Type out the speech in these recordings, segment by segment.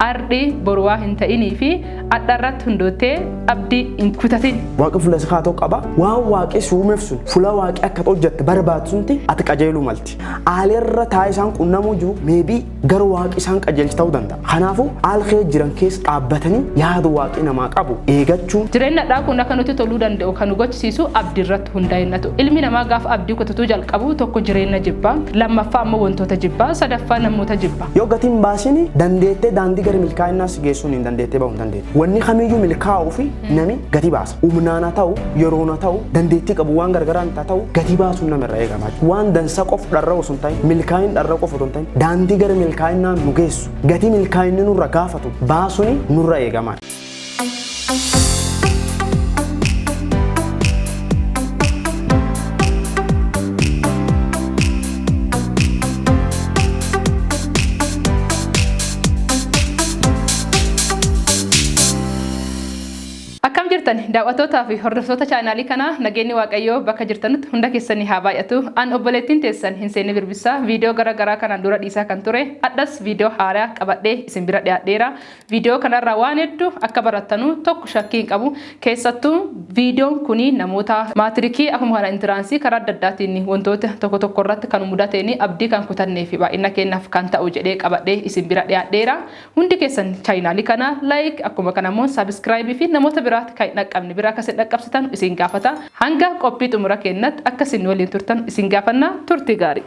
ardi borwaa hin ta'inii fi addarratti hundoottee abdii hin kutatin. Waaqa fuula si haatoo qaba waan waaqi suumeef sun fuula waaqi akka hojjette barbaadu sunti ati qajeeluu malti. Aalirra taa'ee isaan qunnamuu jiru meebii gara waaqi isaan qajeelchi ta'uu danda'a. Kanaafuu aalkee jiran keessa dhaabbatanii yaada waaqi namaa qabu eegachuun. Jireenyadhaa kun akka nuti toluu danda'u kan nu gochisiisu abdiirratti hundaa'inatu. Ilmi namaa gaafa abdii kutatuu jalqabu tokko jireenya jibbaa, lammaffaa ammoo wantoota jibbaa, sadaffaa namoota jibbaa. Yoo gatiin baasini dandeettee daandii gara milkaa'inaas geessuun hin dandeettee bahuu hin dandeettu. Wanni kamiyyuu milkaa'uu fi nami gati baasa. Humnaana ta'u, yeroona ta'u, dandeettii qabu waan gargaraan ta'u gati baasuun namarraa eegama. Waan dansa qof dharra osoo hin ta'in, milkaa'in dharra qof osoo hin ta'in, daandii gara milkaa'inaa nu geessu. Gati milkaa'inni nurra gaafatu baasuun nurra eegama. Daawwatootaa fi hordoftoota chaanaalii kanaa nageenyi waaqayyoo bakka jirtanitti hunda keessanii haa baay'atu. An obboleettiin teessan hin seenne birbisaa viidiyoo garaa kanaan dura dhiisaa kan ture. Addas viidiyoo haaraa qabadhee isin bira dhiyaadheera. Viidiyoo kanarraa waan hedduu akka barattanu tokko shakkii hin qabu. Keessattuu viidiyoon kuni namoota maatirikii akkuma kana intiraansii karaa adda addaatiin wantoota tokko irratti kan mudateeni abdii kan kutannee fi baay'ina kennaaf kan ta'u jedhee qabadhee isin bira dhiyaadheera. Hundi keessan chaanaalii kanaa like akkuma kanammoo subscribe fi namoota biraatti kan dhaqqabni bira akka isin dhaqqabsitan isin gaafata. Hanga qophii xumura keenyatti akka isin waliin turtan isin gaafanna. Turtii gaarii.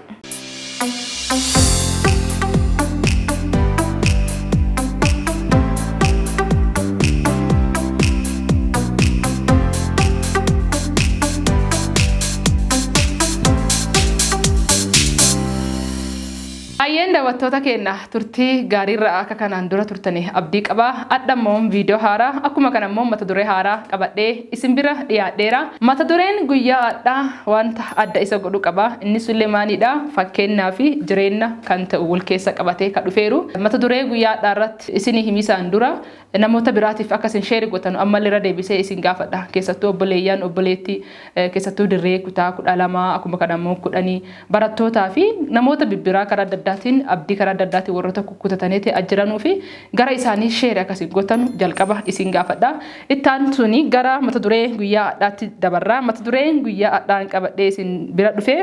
Ayyeen daawwattoota keenya turtii gaariirra akka kanaan dura turtanii abdii qaba. Adhammoo viidiyoo haaraa akkuma kanammoo mata duree haaraa qabadhee isin bira dhiyaadheera. Mata dureen guyyaa addaa wanta adda isa godhu qaba. Innis illee maalidha? Fakkeenyaa fi jireenya kan ta'u wal keessa qabatee kan dhufeeru. Mata duree guyyaa addaa irratti isinii himisaan dura namoota biraatiif akka isin sheeri gootan ammallee irra deebisee isin gaafadha. Keessattuu obboleeyyan obboleettii keessattuu dirree kutaa 12 akkuma kanammoo 10 barattootaa fi namoota bibbiraa karaa adda addaa abdii karaa adda addaatiin warroota kukkutatanii jiranuu fi gara isaanii sheeri akkasiin gootan jalqaba isin gaafadha. Ittaan suni gara mata duree guyyaa addaatti dabarra. Mata dureen guyyaa addaan qabadhee isin bira dhufe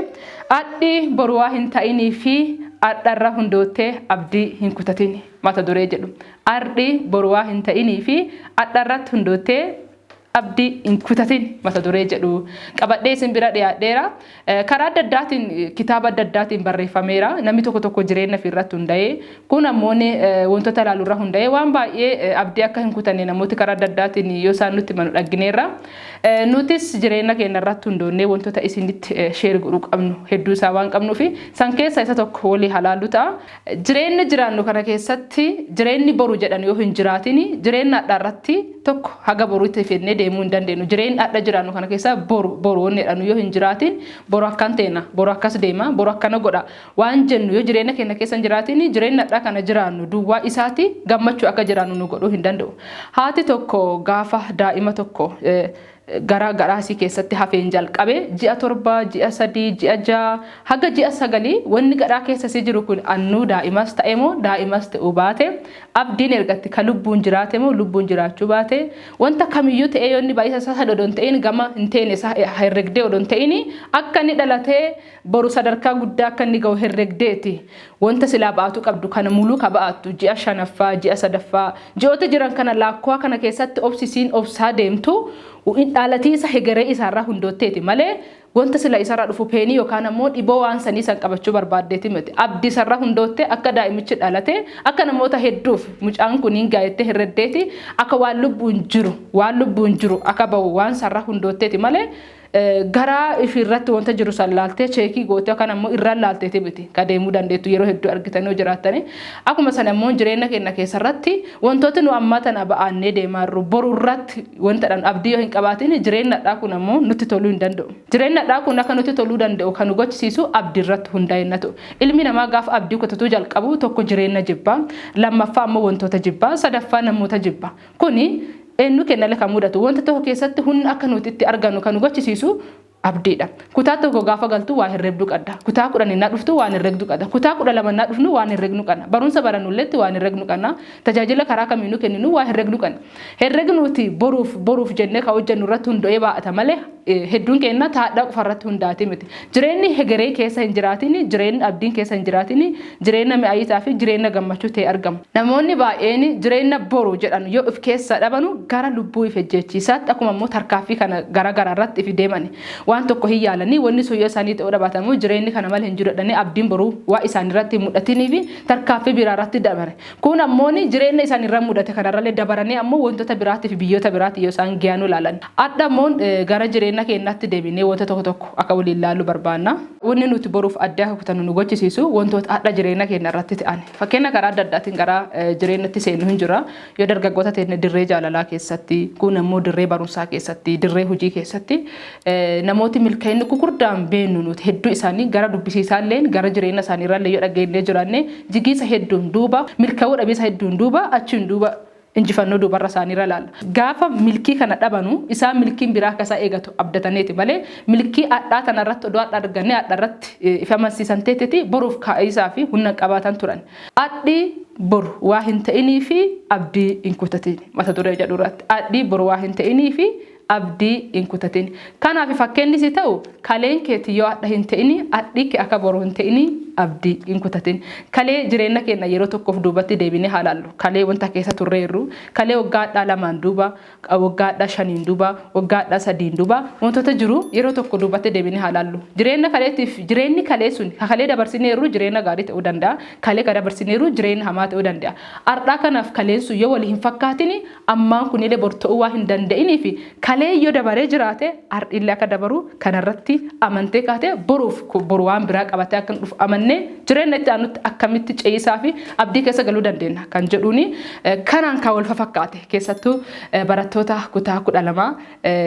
addi borwaa hin ta'inii fi addarra hundoottee abdii hin kutatin mata duree jedhu. Addi borwaa hin ta'inii fi addarratti hundoottee abdii hin kutatin mata duree jedhu qabadhee isin bira dhiyaadheera. Karaa adda addaatiin kitaaba adda addaatiin barreeffameera. Namni tokko jireenya ofirratti hundaa'ee kun ammoo wantoota ilaaluurra hundaa'ee waan baay'ee abdii akka hin kutanne namooti karaa adda addaatiin yoo isaan nutti manu dhaggineerra. Nutis jireenya keenya irratti hundoonnee wantoota isinitti sheer godhuu qabnu hedduu isaa waan qabnuu fi san keessa isa tokko walii halaallu ta'a. Jireenya jiraannu kana keessatti jireenyi boru jedhan yoo hin jiraatin jireenya addaarratti tokko haga boruutti fennee deemuu hin dandeenyu. Jireenya adda jiraannu kana keessa boroonni jedhanu yoo hin jiraatin boru akkan teena, boru akkas deema, boru akkana godha waan jennu yoo jireenya keenya keessa hin jiraatin jireenya adda kana jiraannu duwwaa isaati gammachuu akka jiraannu nu godhuu hin danda'u. Haati tokko gaafa daa'ima tokko garaasii keessatti hafeen jalqabe ji'a 7 ji'a 3 ji'a 6 haga ji'a 9 wanni garaa keessa si jiru kun annuu daa'imas ta'e moo daa'imas ta'uu baate abdiin ergatti ka lubbuun jiraate moo lubbuun jiraachuu baate wanta kamiyyuu ta'e yoo inni baay'isa isaa sadodon ta'in gama hin teene isaa herregdee odon ta'in akka inni dhalatee boru sadarkaa guddaa akka inni ga'u herregdeeti wanta silaa ba'atu qabdu kana muluu ka ba'atu ji'a 5ffaa ji'a 3ffaa ji'oota jiran kana laakkoo kana keessatti obsisiin obsaa deemtu dhalatii isa hegeree isaarraa hundootteeti malee wanta sila isarraa dhufu peenii yookaan ammoo dhiboo waan sanii san qabachuu barbaaddeeti miti. Abdii isarraa hundootte akka daa'imichi dhalate akka namoota hedduuf mucaan kuniin gaa'ettee herreddeeti akka waan lubbuun jiru akka ba'u waan sarraa hundootteeti malee garaa ifirratti wanta jiru san laaltee cheekii gootee yookaan ammoo irraan laalteeti miti ka deemuu dandeettu yeroo hedduu argitanii yoo jiraattani. Akkuma sana ammoo jireenya keenya keessarratti wantoota nu ammaa tana ba'annee deemaarru boru irratti wanta dhaan abdii yoo hin qabaatin jireenyadhaa kun ammoo nutti toluu hin danda'u. Jireenyadhaa kun akka nutti toluu danda'u kan nu gochisiisu abdii irratti hundaa'inatu. Ilmi namaa gaafa abdii kutatuu jalqabu tokko jireenya jibbaa, lammaffaa ammoo wantoota jibbaa, sadaffaa namoota jibbaa. Kuni eenyu kennalee kan mudatu wanta tokko keessatti humna akka nuti itti argannu kan nu gochisiisu abdiidha. Kutaa tokko gaafa galtu waa herregduu qabda. Kutaa 10 na dhuftu waan herregduu qabda. Kutaa 12 na dhufnu waan herregnu qabna. Barumsa barannulletti waan herregnu qabna. Tajaajila karaa kamiinuu kenninu waa herregnu qabna. Herregnuuti boruuf jennee ka hojjennu irratti hundo'ee baa'ata malee hedduun keenya taadhaa qofarratti hundaati miti. Jireenyi hegeree keessa hin jiraatini, jireenyi abdiin keessa hin jiraatini, jireenya mi'aayitaa fi jireenya gammachuu ta'e argama. Namoonni baay'een jireenya boru jedhan yoo of keessa dhabanu gara lubbuu if ejjechiisaatti akkuma immoo tarkaaffii kana gara irratti if deemani. Waan tokko hin yaalanii wanni suyyoo isaanii ta'uu dhabaatamu jireenyi kana malee hin jirodhanii abdiin boruu waa isaan irratti mudhatanii fi tarkaaffii biraa irratti dabare. Kun ammoo jireenya isaan irra mudate kanarrallee dabaranii ammoo wantoota biraatti fi biyyoota biraatti yoo isaan giyanu laalan. Adda ammoo gara jireenya keenyaatti deebinee wanta tokko akka waliin laaluu barbaanna. Wanni nuti boruuf adda akka kutannu nu gochisiisu wantoota adda jireenya keenya irratti ta'an. Fakkeenya karaa adda addaatiin gara jireenyatti seenu hin jira. Yoo dargaggoota ta'e dirree jaalalaa keessatti, kun ammoo dirree barumsaa keessatti, dirree hojii keessatti namooti milkaa'inni gurguddaan beenu nuti hedduu isaanii gara dubbisiisaallee gara jireenya isaanii irrallee yoo dhageenyee jiraanne jigiisa hedduun duuba milkaa'uu dhabiisa hedduun duuba achiin duuba injifannoo duubarra isaanii irra laala. Gaafa milkii kana dhabanu isaan milkiin biraa akka isaa eegatu abdataniiti malee milkii addaa tanarratti odoo adda argannee adda irratti ifa amansiisan ta'etti boruuf kaa'isaa fi humna qabaatan turan. Addi boru waa hin ta'inii fi abdii hin kutatin mata duree jedhu irratti. Addi boru waa hin ta'inii fi abdii hin kutatin. Kanaaf fakkeenyi si ta'u kaleen keetii yoo adda hin ta'ini addi kee akka boru hin ta'ini abdii hin kutatin. Kalee jireenya keenya yeroo tokkoof duubatti deebinee haalaallu. Kalee wanta keessa turreerru kalee waggaadhaa 2 duuba, waggaadhaa 5 duuba, waggaadhaa 3 duuba wantoota jiru yeroo tokko duubatti deebinee haalaallu. Jireenya kaleetiif jireenyi kalee sun kalee dabarsineerru jireenya gaarii ta'uu danda'a. Kalee ka dabarsineerru jireenya hamaa ta'uu danda'a. Ardhaa kanaaf kaleen sun yoo walii hin fakkaatini ammaan kunillee bor ta'uu waa hin danda'inii fi kalee yoo dabaree jiraate ardillee akka dabaru kanarratti amantee kaatee boru waan biraa qabatee akka dhufu amannee jireenya itti aanutti akkamitti ce'isaa fi abdii keessa galuu dandeenya kan jedhuuni kanaan kan wal fakkaate keessattuu barattoota kutaa 12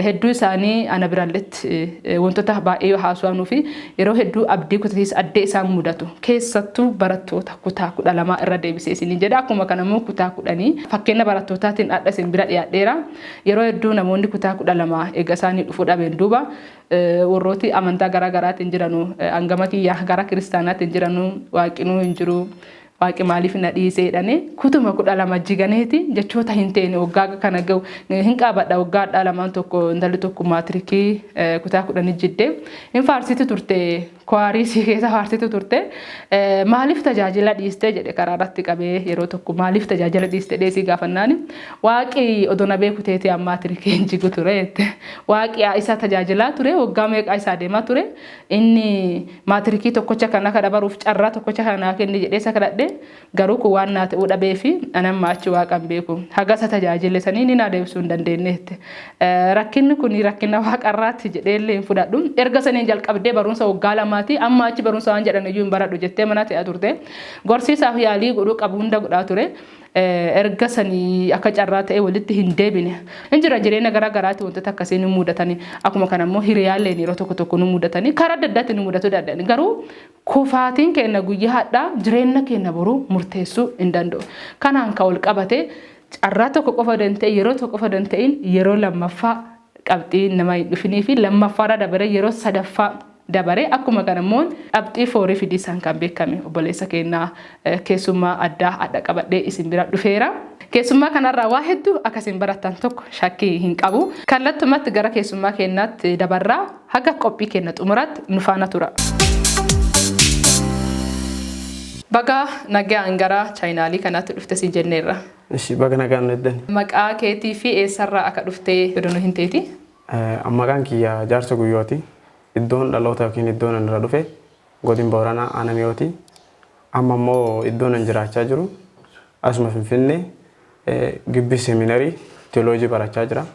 hedduu isaanii ana biraalletti wantoota baay'ee yoo haasawanu fi yeroo hedduu abdii kutatiis addee isaan mudatu keessattuu barattoota kutaa 12 irra deebisee isin jedha akkuma kanammoo kutaa 10 fakkeenya barattootatiin adda isin bira dhiyaadheera yeroo hedduu namoonni kutaa 12 eega isaanii dhufuu dhabeen duuba warrooti amantaa garaa garaatiin jiranu hangama kiyyaa gara kiristaanaatiin jiranu waaqinuu hin jiru waaqi maaliif na dhiiseedhani kutuma 12 jiganeeti jechoota hin teene waggaa kana ga'u hin qabadha waggaadhaa lamaan tokko intalli tokko maatirikii kutaa 10 jidde hin faarsiti turte kwaarii si keessa faarsiti turte maaliif tajaajila dhiiste jedhe karaa irratti qabee yeroo tokko maaliif tajaajila dhiiste dheesii gaafannaani waaqi odona beekuteeti maatirikii hin jigu ture waaqi isa tajaajilaa ture waggaa meeqaa isaa deemaa ture inni maatirikii tokkocha kana dabaruuf carraa tokkocha kana kenni jedhee isa kadhadhe garuu kun waan naa ta'uu dhabee fi anamma achi waaqan beeku hagasa tajaajile sanii ni naa deebisuu hin dandeenyeetti rakkinni kun rakkina waaqarraatti jedheellee hin fudhadhu erga saniin jalqabdee barumsa waggaa lamaati amma achi barumsa waan jedhan iyyuu hin baradhu jettee mana ta'aa turte gorsiisaaf yaalii godhuu qabu hunda godhaa ture erga sanii akka carraa ta'e walitti hin deebine injira jireenya garaa garaatti wantoota akkasii nu mudatanii akkuma kanammoo hiriyaalleen yeroo tokko nu mudatanii karaa adda addaatti nu mudatu danda'ani garuu kufaatiin keenya guyyaa hadhaa jireenya keenya boruu murteessuu hin danda'u kanaan ka wal qabate carraa tokko qofa danda'e yeroo tokko qofa danda'in yeroo lammaffaa qabxii nama hin dhufinii fi lammaffaadha dabare yeroo sadaffaa dabare akkuma kanammoo qabxii foorii fidiisaan kan beekame obboleessa keenyaa keessummaa adda qabadhee isin bira dhufeera. Keessummaa kanarraa waa hedduu akkasiin baratan tokko shakkii hin qabu. Kallattumatti gara keessummaa keenyaatti dabarraa haga qophii keenya xumuraatti nu faana tura. Baga nagaan gara chaayinaalii kanaatti dhufte siin jenneerra. Ishi baga nagaan eddan. Maqaa keetii fi eessarraa akka dhuftee jedhu hin teeti? Maqaan kiyya jaarsa guyyooti. Iddoon dhaloota yookiin iddoon ani irra dhufe godina Booranaa Aanamiyooti. Amma immoo iddoon ani jiraachaa jiru asuma Finfinnee gibbii seminarii teoloojii barachaa jira.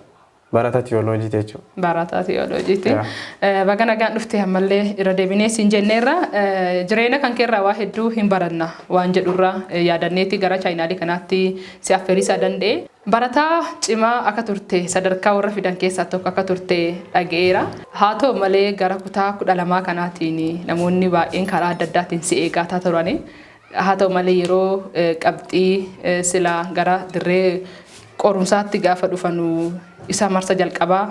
Barata teoloojiiti jechuudha. Barata teoloojiiti. Baga nagaan dhufte ammallee irra deebinee siin jenneerra jireenya kan keerraa waa hedduu hin baranna waan jedhurra yaadanneeti gara chaayinaalii kanaatti si affeerisaa danda'e. Barataa cimaa akka turte sadarkaa warra fidan keessaa tokko akka turte dhageera. Haa ta'u malee gara kutaa 12 kanaatiin namoonni baay'een karaa adda addaatiin si eegataa turani. Haa ta'u malee yeroo qabxii sila gara dirree qorumsaatti gaafa dhufanu isa marsa jalqabaa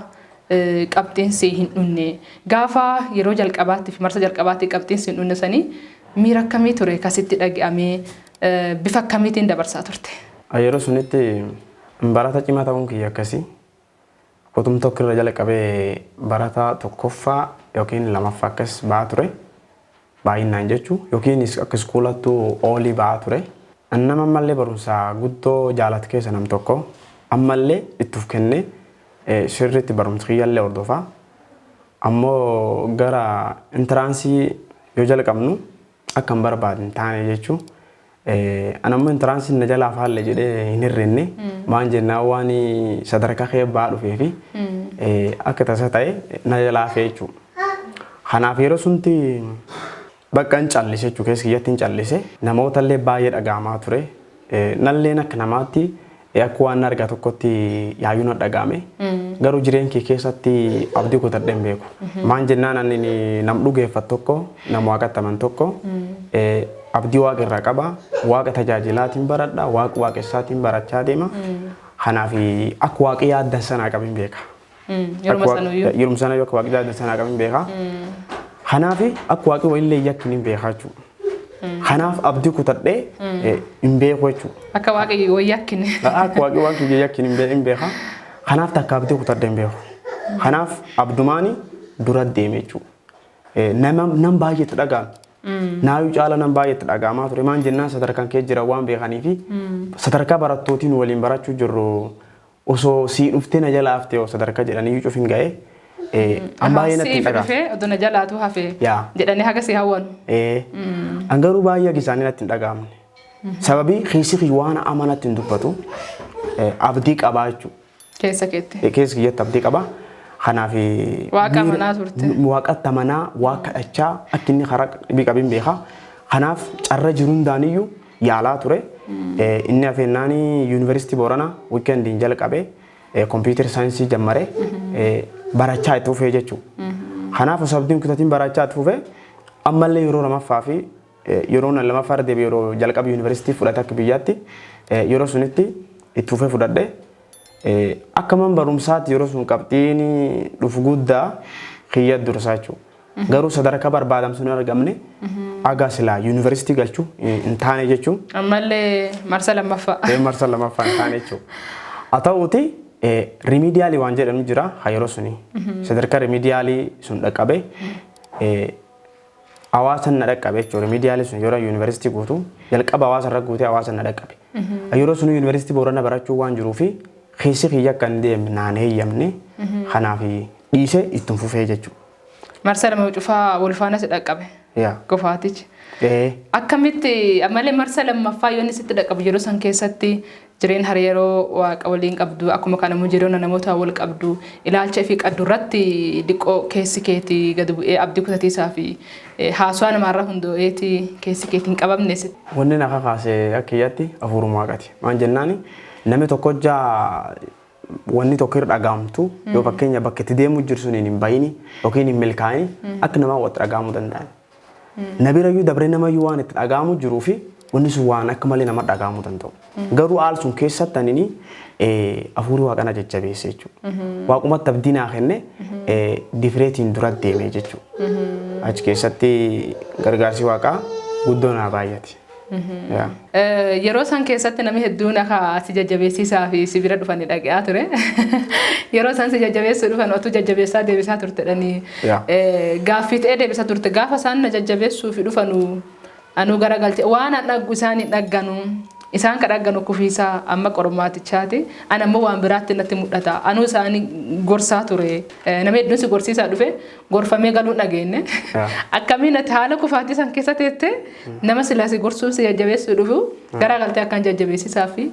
qabxiin si hin dhunne gaafa yeroo jalqabaatti fi marsa jalqabaatti qabxiin si hin dhunne sanii miira akkamii ture kasitti dhaga'amee bifa akkamiitiin dabarsaa turte? Yeroo sunitti barata cimaa ta'uun kiyya akkasii kutum tokko irra jalqabee barata tokkoffaa yookiin lamaffaa akkas ba'aa ture baay'inaan jechuun yookiin akka iskuulattuu oolii ba'aa ture. Nama ammallee barumsaa guddoo jaalatu keessa nam tokko ammallee ittuuf kennee sirriitti barumsa kiyyaallee hordofaa. Ammoo gara intiraansii yoo jalqabnu akka hin barbaadne taane jechuun anammoo intiraansiin na jalaa faalle jedhee hin hirrinne maan jennaan waan sadarkaa keebbaa dhufee fi akka tasa ta'e na jalaa fee jechuudha. Kanaaf yeroo sunti bakka hin callise jechuudha keessa kiyyatti hin callise namoota illee baay'ee dhaga'amaa ture. Nalleen akka namaatti akka waan argaa tokkotti yaayyuu na dhaga'ame garuu jireenya kee keessatti abdii kutadhee hin beeku. Maan jennaan ani nam dhugeeffatu tokko nam waaqattaman tokko abdii waaqa irraa qaba waaqa tajaajilaatiin baradha waaqa waaqessaatiin barachaa deema. Kanaaf akka waaqi yaaddan sanaa qabin beeka. Yeruma sanayyuu akka waaqi yaaddan sanaa qabin beeka. Kanaaf akka waaqi wayillee yakkin hin beekaa jechuudha. Kanaaf abdii kutadhee hin beeku jechuudha. Akka waaqi wayyakkine. Akka waaqi waaqi yakkin hin beeka. Kanaaf takka abdii kutadhee hin beeku. Kanaaf abdumaani dura deeme jechuudha. Nam baay'eetu dhaga'ame. Naayu caala nam baay'eetti dhaga'amaa ture maan jennaan sadarkaan kee jira waan beekanii fi sadarkaa barattootiin waliin barachuu jirru osoo sii dhuftee na jala haftee sadarkaa jedhanii cuuf hin ga'e an baay'ee natti hin dhaga'amu. Odoo na jalaatu hafee jedhanii haga si hawwanu. An garuu baay'ee isaanii natti hin dhaga'amne. Sababii keessi waan amanatti hin dubbatu abdii qabaa jechuudha. Keessa keetti. Keessa kiyyatti abdii qabaa. Kanaaf waaqa manaa turte. Waaqatti amanaa waaqa dhachaa akka inni karaa dhibii qabiin beeka. Kanaaf carra jiru hundaaniyyuu yaalaa ture. Inni hafeennaan yuunivarsiitii Booranaa wiikendiin jalqabee kompiitara saayinsii jammaree barachaa itti fufee jechuudha. Kanaaf osoo abdiin kutatiin barachaa itti fufee ammallee yeroo lamaffaa fi yeroo lamaffaa irra deebi'ee yeroo jalqaba yuunivarsiitii fudhate akka biyyaatti yeroo sunitti itti fufee fudhadhee. Akka man barumsaatti yeroo sun qabxiin dhufu guddaa kiyya dursaa jechuudha. Garuu sadarkaa barbaadamu sun argamne aga silaa yuunivarsiitii galchuu hin taane jechuun. Ammallee marsa lammaffaa. Marsa lammaffaa hin taane jechuudha. Haa ta'uuti rimiidiyaalii waan jedhamu jira haa yeroo suni. Sadarkaa rimiidiyaalii sun dhaqqabe hawaasa na dhaqqabe jechuudha. Rimiidiyaalii sun yeroo yuunivarsiitii guutuu jalqaba hawaasa irra guutee hawaasa na dhaqqabe. Yeroo sun yuunivarsiitii Booranaa barachuu waan jiruufi keessi kiyya kan deemne naan heeyyamne kanaaf dhiisee ittiin fufee jechuudha. Marsa lama cufaa wal faana si dhaqqabe. Qofaatichi. Akkamitti ammallee marsa lammaffaa yoo inni sitti dhaqqabu yeroo san keessatti jireen hariiroo waaqa waliin qabdu akkuma kanamuu jireenya namoota wal qabdu ilaalcha fi qaddu irratti diqqoo keessi keetii gadi bu'ee abdii kutatiisaa fi haasawaa namaarraa hundaa'eeti keessi keetiin qabamne. Wanni na kakaase akka kiyyatti hafuuruma waaqati. Maan jennaani namni tokko jaa wanni tokko irra dhagaamtu yoo fakkeenya bakka itti deemu jiru sun hin bayini yookiin hin milkaa'ini akka namaa walitti dhagaamuu danda'an. Nabirayyuu dabree namayyuu waan itti dhagaamu jiruu fi wanni sun waan akka malee nama dhagaamuu danda'u. Garuu haal sun keessatti anini hafuurri waaqana jajjabeesse jechuudha. Waaqumatti abdii naa kenne difireetiin dura deeme jechuudha. Achi keessatti gargaarsi waaqaa guddoo naa baay'ate. Yeroo san keessatti namni hedduun akka si jajjabeessisaa fi si bira dhufanii dhaga'aa ture. Yeroo san si jajjabeessuu dhufan otuu jajjabeessaa deebisaa turtedhanii gaaffii ta'ee deebisaa turte gaafa isaan na jajjabeessuu fi dhufanu anuu garagalche waan dhaggu isaanii dhagganu isaan ka dhagganu kufiisaa amma qormaatichaati an ammoo waan biraatti natti mul'ata anuu isaanii gorsaa ture nama hedduun si gorsiisaa dhufe gorfamee galuu dhageenye akkamiin ati haala kufaatii san keessa teette nama silaa si gorsuu si jajjabeessuu dhufu garagaltee akkan jajjabeessisaa fi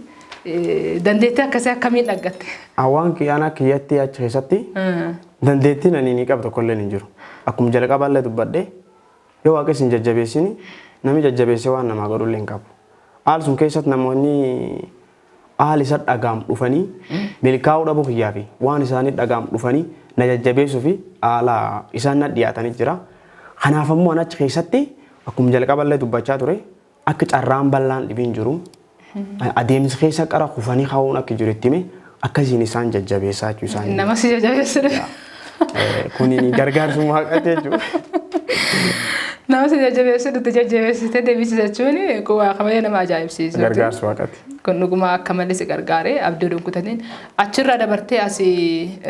dandeettii akkasii akkamiin dhaggatte. Awwaan kiyyaan kiyyatti achi keessatti dandeettiin ani ni qabu tokkollee hin jiru. Akkuma jalqabaallee dubbadhee yoo waaqa isin jajjabeessini namni jajjabeessee waan namaa godhullee hin qabu. Haal sun keessatti namoonni haal isa dhagaam dhufanii milkaa'uu dhabuu kiyyaa fi waan isaanii dhagaam dhufanii na jajjabeessuu fi haala isaan na dhiyaatanii jira. Kanaaf ammoo an achi keessatti akkuma jalqabaallee dubbachaa ture akka carraan bal'aan dhibiin jiru adeemsa keessa qara kufanii kaa'uun akka jiru itti hime akkasiin isaan jajjabeessaa jechuu isaanii. Nama si jajjabeessu. Kuni gargaarsummaa qajeelchu. Nama si jajjabeessu nuti jajjabeessitee deebisisa jechuun waa kabaja nama ajaa'ibsiisu. Gargaarsu waaqati. Kun dhuguma akka malee si gargaaree abdii dhukkutaniin achirraa dabartee asii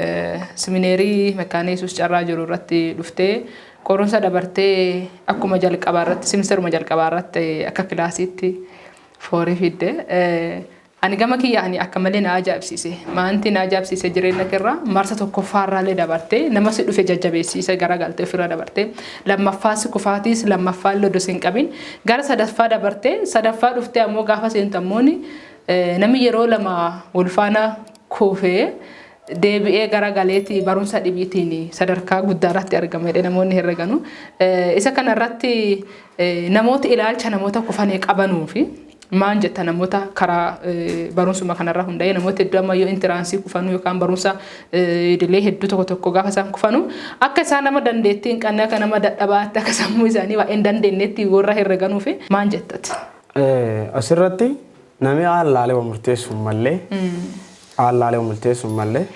semineerii makaana Yesuus carraa jiru irratti dhuftee qorumsa dabartee akkuma jalqabaa irratti simisteruma jalqabaa irratti akka kilaasiitti foorii fidde. Ani gama kiyyaanii akka malee na ajaa'ibsiise. Maanti na ajaa'ibsiise jireenya keerraa marsa tokkoffaarraallee dabartee nama si dhufe jajjabeessiise garagaltee ofirra dabartee lammaffaas kufaatiis lammaffaan lodos hin qabin gara sadaffaa dabartee sadaffaa dhuftee ammoo gaafa seentammoonni namni yeroo lama walfaana kuufee deebi'ee garagaleetii barumsa dhibiitiin sadarkaa guddaarratti argamedha namoonni herreganu. Isa kanarratti namoota ilaalcha namoota kufanii qabanuu fi maan jetta namoota karaa barumsuma kanarraa hundaa'ee namoota hedduu amma yoo intiraansii kufanuu yookaan barumsa idilee hedduu tokko tokko gaafa isaan kufanuu akka isaan nama dandeettii hin qabne akka nama dadhabaatti akka sammuu isaanii waa hin dandeenyetti warra herreganuu fi maan jettati. Asirratti namni haalaalee murteessu malee haalaalee murteessu malee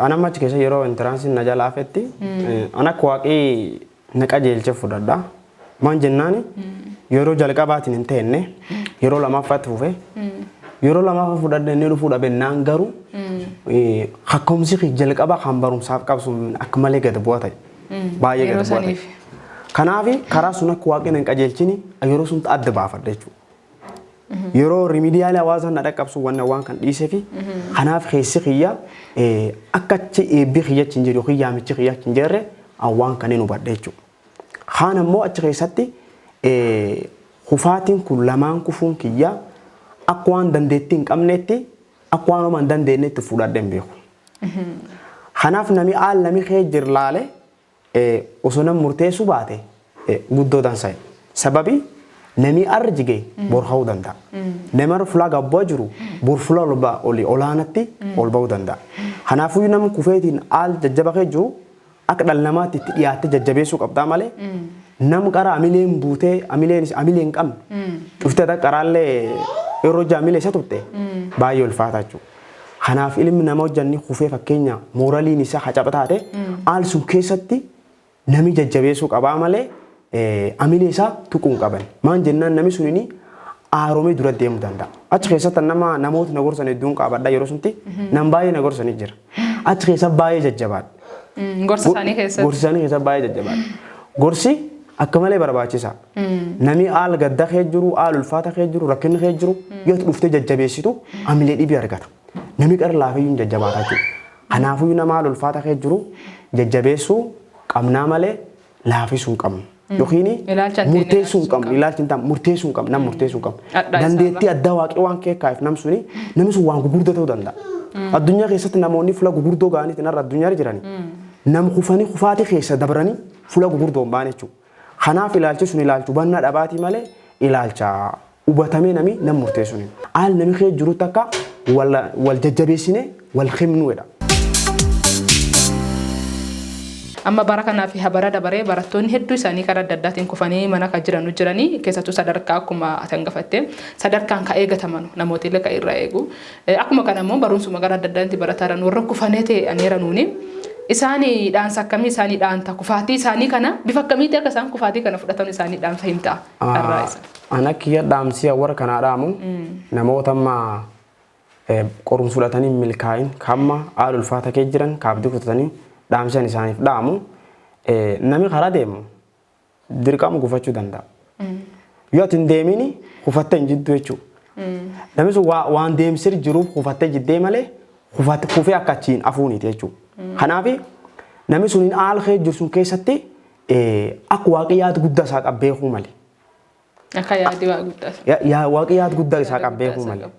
ana machi keessa yeroo intiraansiin na jalaa fetti ana akka waaqii na qajeelche fudhadha maan jennaani yeroo jalqabaatiin hin teenne yeroo lamaffaatti fufe yeroo lamaffa fudhadhe inni dhufuu dhabennaan garuu hakkoomsi jalqaba kan barumsaaf qabsu akka malee gad bu'aa ta'e baay'ee gad bu'aa ta'e. Kanaaf karaa sun akka waaqni hin qajeelchini yeroo sun adda baafadha jechuudha. Yeroo remediyaali hawaasa na dhaqqabsu waan kan dhiisee fi kanaaf keessi kiyya akka achi eebbi kiyyachi hin jiru yookiin yaamichi kiyyachi hin jirre waan kan hin hubadhe jechuudha. Kaan ammoo achi keessatti kufaatiin kun lamaan kufuun kiyya akka waan dandeettii hin qabneetti akka waan waan dandeenyetti fudhadhe hin beeku. Kanaaf namni haal namni kee jirlaale osoo nam murteessu baate guddoo dansaa'e. Sababii namni arra jigee bor ha'uu danda'a. Namni arra fulaa gabbaa jiru bor fulaa olaanatti ol ba'uu danda'a. Kanaafuu namni kufeetiin haal jajjaba kee jiru akka dhala namaatti itti dhiyaattee jajjabeessuu qabdaa malee nam qara amileen buutee amileen qabne dhuftee qaraallee yeroo jaamilee isa turte baay'ee ulfaataa jechuudha. Kanaaf ilmi nama hojjanni kufee fakkeenya mooraliin isaa hacaba taate haal sun keessatti nami jajjabeessuu qabaa malee amilee isaa tuquu hin qaban. Maan jennaan nami sunini aaromee dura deemuu danda'a. Achi keessatti namoota na gorsan hedduun qabadha yeroo sunti nam baay'ee na gorsanii jira. Achi keessa baay'ee jajjabaadha. Gorsa isaanii keessatti. Gorsa isaanii keessatti baay'ee jajjabaadha. Gorsi akka malee barbaachisa. Nami haal gadda kee jiru, haal ulfaata kee jiru, rakkinni kee jiru yoo dhuftee jajjabeessitu amilee dhibii argata. Nami qara laafiyyuu hin jajjabaata jechuudha. Kanaafuu nama haal ulfaata kee jiru jajjabeessuu qabnaa malee laafisuu hin qabnu. Yookiin murteessuu hin qabnu, ilaalchi hin taane murteessuu hin qabnu, nam murteessuu hin qabnu. Dandeettii addaa waaqii waan keekaaf namni sun waan gurguddoo ta'uu danda'a. Addunyaa keessatti namoonni fuula gurguddoo ga'anii irra addunyaa jirani. Nam kufanii kufaatii keessa dabranii fuula gurguddoo hin baane jechuudha. Kanaaf ilaalchi sun ilaalchu hubannaa dhabaatii malee ilaalcha hubatamee nami nam murteessuun. Haal nami kee jirutti akka wal jajjabeessine wal himnuudha. Amma bara kanaa fi habara dabaree barattoonni hedduu isaanii karaa adda addaatiin kufanii mana kan jiranii keessattuu sadarkaa akkuma ati hangafatte sadarkaan ka eegataman namoota illee ka irraa eegu. Akkuma kana immoo barumsuma gara adda addaatti barataa warra kufanee ta'aniira nuuni. Isaanii dhaansa akkamii isaanii dhaanta kufaatii isaanii kana bifa akkamiitti akka isaan kufaatii kana fudhatan isaanii dhaamsa himta irraa isa. Ana kiyya dhaamsi warra kanaa dhaamu namoota amma qorumsa fudhatanii milkaa'in kamma haal ulfaata kee jiran kaabdii kutatanii dhaamsan isaaniif dhaamu nami karaa deemu dirqama gufachuu danda'a. Yoo ati hin deemini kufattee hin jiddu jechuudha. Namni sun waan deemsir jiruuf kufattee jiddee malee kufee akka achiin hafuuniti jechuudha. Kanaaf namni sun haal kee jiru sun keessatti akka waaqii yaada guddaa isaa qaba beekuu malee. Akka yaadi waa guddaa. Waaqii yaada guddaa isaa qaba beekuu malee.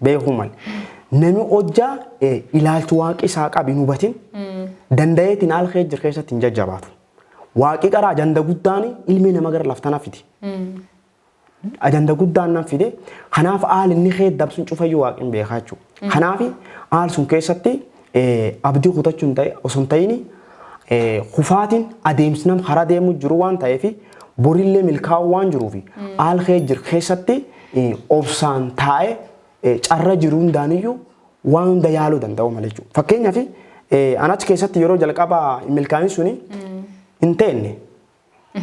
Beekuu malee. Namni hojjaa ilaalchi waaqii isaa qabu hin hubatin danda'eetiin haal kee jiru keessatti hin jajjabaatu. Waaqii qaraa ajanda guddaan ilmi nama gara laftanaa fiti. Ajanda guddaan nan fide kanaaf haal inni kee dabsuun cufayyuu waaqin beekaa jechuudha. Kanaaf haal sun keessatti abdii kutachuun ta'e osoo hin ta'in kufaatiin adeemsi nam karaa deemu jiru waan ta'eef borillee milkaa'u waan jiruuf haal kee jiru keessatti obsaan taa'ee carra jiru hundaaniyyuu waan hunda yaaluu danda'u malee jechuudha. Fakkeenyaaf Anachi keessatti yeroo jalqabaa milkaa'in suni hin teenne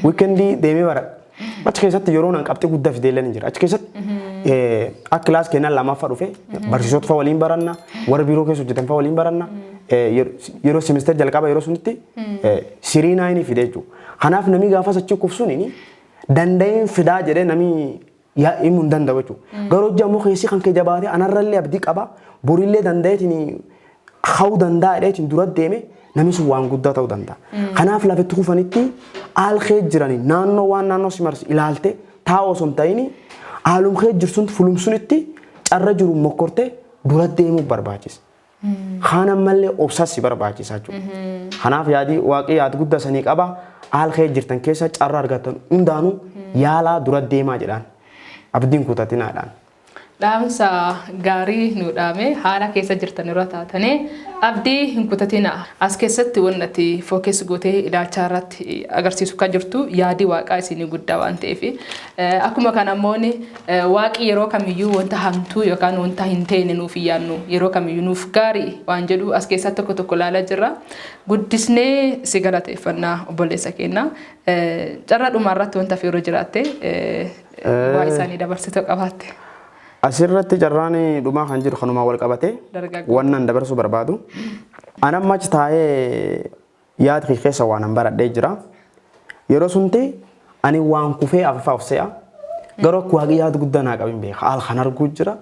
weekendii deemee bara achi keessatti yeroo nan qabxii guddaa fideellee ni jira achi keessatti akka kilaas keenan lamaffaa dhufe barsiisota fa waliin baranna warra biiroo keessa hojjetan fa waliin baranna yeroo semester jalqaba yeroo sunitti sirii naayinii fide jechuudha. Kanaaf namni gaafa sachi kufsuun danda'een fidaa jedhee namni himuu hin danda'u jechuudha. Garuu jammoo keessi kan kee jabaatee anarrallee abdii qaba borillee danda'eetiin hawuu danda'a jedheetiin dura deeme namni sun waan guddaa ta'uu danda'a. Kanaaf lafatti kufanitti haal kee jiranii naannoo waan naannoo si marsi ilaalte taa'oo osoo hin ta'in haalum kee jirsun fulumsunitti carra jiru mokkortee dura deemuu barbaachisa. Kaan ammallee obsas si barbaachisa jechuudha. Kanaaf yaadii waaqii yaad guddaa sanii qaba haal kee jirtan keessa carra argatan hundaanuu yaalaa dura deemaa jedhaan abdiin kutatinaadhaan. Dhaamsa gaarii nu dhaame haala keessa jirtan irra taatanii abdii hin kutatina. As keessatti wanti fookees gootee ilaalcha irratti agarsiisu kan jirtu yaadii waaqaa isinii guddaa waan ta'eef akkuma kana immoo waaqi yeroo kamiyyuu wanta hamtuu yookaan wanta hin ta'ine nuuf yaannu yeroo kamiyyuu nuuf gaarii waan jedhu as keessatti tokko ilaalaa jirra. Guddisnee si galateeffannaa obboleessa keenya. Carraa dhumaarratti wanta fiiroo jiraatte waa isaanii dabarsituu qabaatte. Asirratti carraan dhumaa kan jiru kanuma wal qabate wannan dabarsuu barbaadu. Ana machi taa'ee yaada keessa waan an baradhee jira. Yeroo sunti ani waan kufee afaa of se'a. Garuu akka waaqii yaada guddaa naa qabin beeka. Haal kan arguu jira.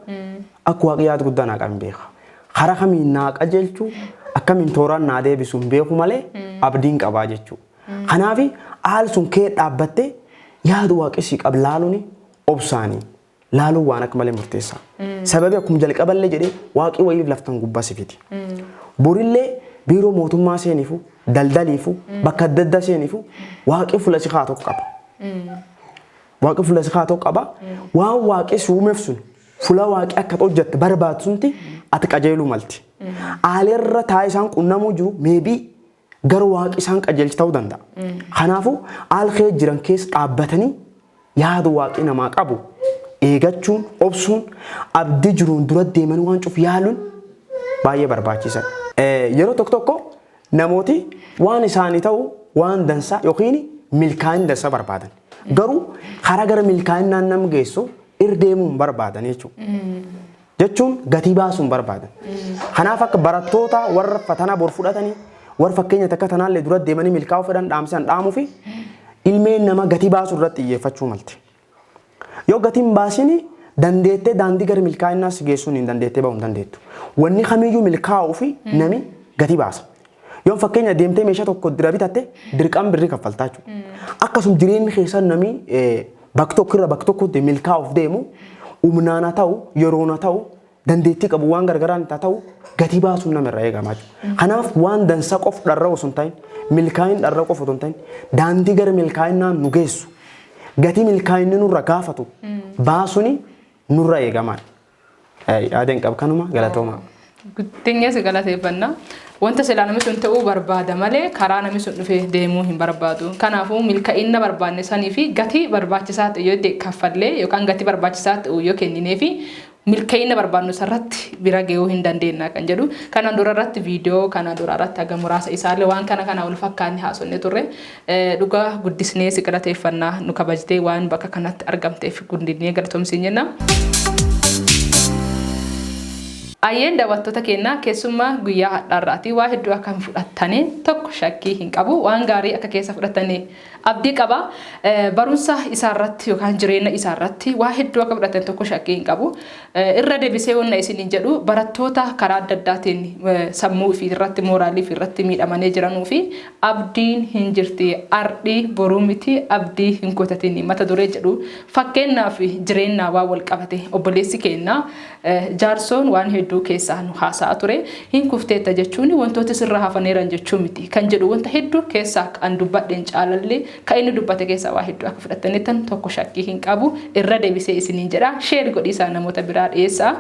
Akka waaqii yaada guddaa naa qabin beeka. Hara kamiin naa qajeelchuu akkamiin tooraan naa deebisuu hin beeku malee abdiin qabaa jechuudha. Kanaaf haal sun kee dhaabbattee yaada waaqii si qab laaluun obsaanii. Laaluu waan akka malee murteessaa. Sababi akkuma jalqaballee jedhee waaqii wayii laftan gubbaa sifiti. Borillee biiroo mootummaa seeniifu daldaliifu bakka adda addaa seeniifu waaqii fuula si kaatoo qaba. Waaqii fuula si kaatoo qaba. Waan waaqii si uumeef sun fuula waaqii akka hojjette barbaadu sunti ati qajeeluu malti. Aalirra taa'ee isaan qunnamuu jiru meebii gara waaqii isaan qajeelchi ta'uu danda'a. Kanaafuu haal kee jiran keessa dhaabbatanii yaada waaqii namaa qabu. Eeggachuun obsuun abdii jiruun dura deeman waan cuuf yaaluun baay'ee barbaachisan. Yeroo tokko namooti waan isaanii ta'u waan dansaa yookiin milkaa'ina dansaa barbaadan. Garuu karaa gara milkaa'inaa nama geessu irdeemuun barbaadan jechuudha. Jechuun gatii baasuun barbaadan. Kanaaf akka barattoota warra fatanaa bor fudhatanii warra fakkeenya takka tanaallee dura deemanii milkaa'uu fedhan dhaamsan dhaamuu fi ilmeen nama gatii baasuu irratti xiyyeeffachuu malti. Yoo gatiin baasini dandeettee daandii gara milkaa'inaa si geessuun hin dandeettee bahuu hin dandeettu. Wanni kamiyyuu milkaa'uu fi nami gatii baasa. Yoo fakkeenya deemtee meeshaa tokko dira bitatte dirqama birrii kaffaltaa jechuudha. Akkasuma jireenyi keessa nami bakka tokko irra bakka tokkotti milkaa'uuf deemu humnaan ta'u yeroon ta'u dandeettii qabu waan gargaraan ta'u gatii baasuun namarraa eegama jechuudha. Kanaaf waan dansaa qofa dharraa osoo hin ta'in milkaa'in dharraa qofa osoo hin ta'in daandii gara milkaa'inaa nu geessu. Gatii milkaa'inni nurra gaafatu baasuuni nurra eegamaan. Yaadeen qaba kanuma galatooma. Guddinyaa si galateeffannaa. Wanta silaa namni sun ta'uu barbaada malee karaa namni sun dhufee deemuu hin barbaadu. Kanaafuu milkaa'ina barbaanne sanii fi gatii barbaachisaa ta'e yoo kaffallee yookaan gatii barbaachisaa ta'u yoo kenninee fi milkaa'ina barbaannu sarratti bira ga'uu hin dandeenya kan jedhu. Kanaan dura irratti viidiyoo kanaan dura irratti haga muraasa isaallee waan kana wal fakkaanne haasofne turre dhugaa guddisnee si galateeffannaa nu kabajtee waan bakka kanatti argamteef guddinee galatoomsiin jenna. Ayyeen daawwattoota keenya keessumaa guyyaa har'aarraati waa hedduu akka fudhattanii tokko shakkii hin qabu waan gaarii akka keessa fudhattanii abdii qaba barumsa isaarratti yookaan jireenya isaarratti waa hedduu akka fudhatan tokko shakkii hin qabu irra deebisee wanna isiniin jedhu barattoota karaa adda addaatiin sammuu fi irratti mooraalii fi irratti miidhamanii jiranuu fi abdiin hin jirti ardii boruu miti abdii hin kutatin mata duree jedhu fakkeenyaaf jireenyaa waa wal qabate obboleessi keenya jaarsoon waan hedduu keessaa nu haasaa ture hin kufteetta jechuun wantoota sirra hafaneeran jechuu miti kan jedhu wanta hedduu keessaa kan dubbadheen caalallee kan inni dubbate keessaa waa hedduu akka fudhataniitan tokko shakkii hin qabu irra deebisee isiniin jedha sheer godhiisaa namoota biraa dhiyeessaa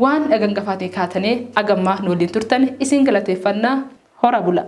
waan dhagangafaatii kaatanii agammaa nu waliin turtan isin galateeffannaa hora bula.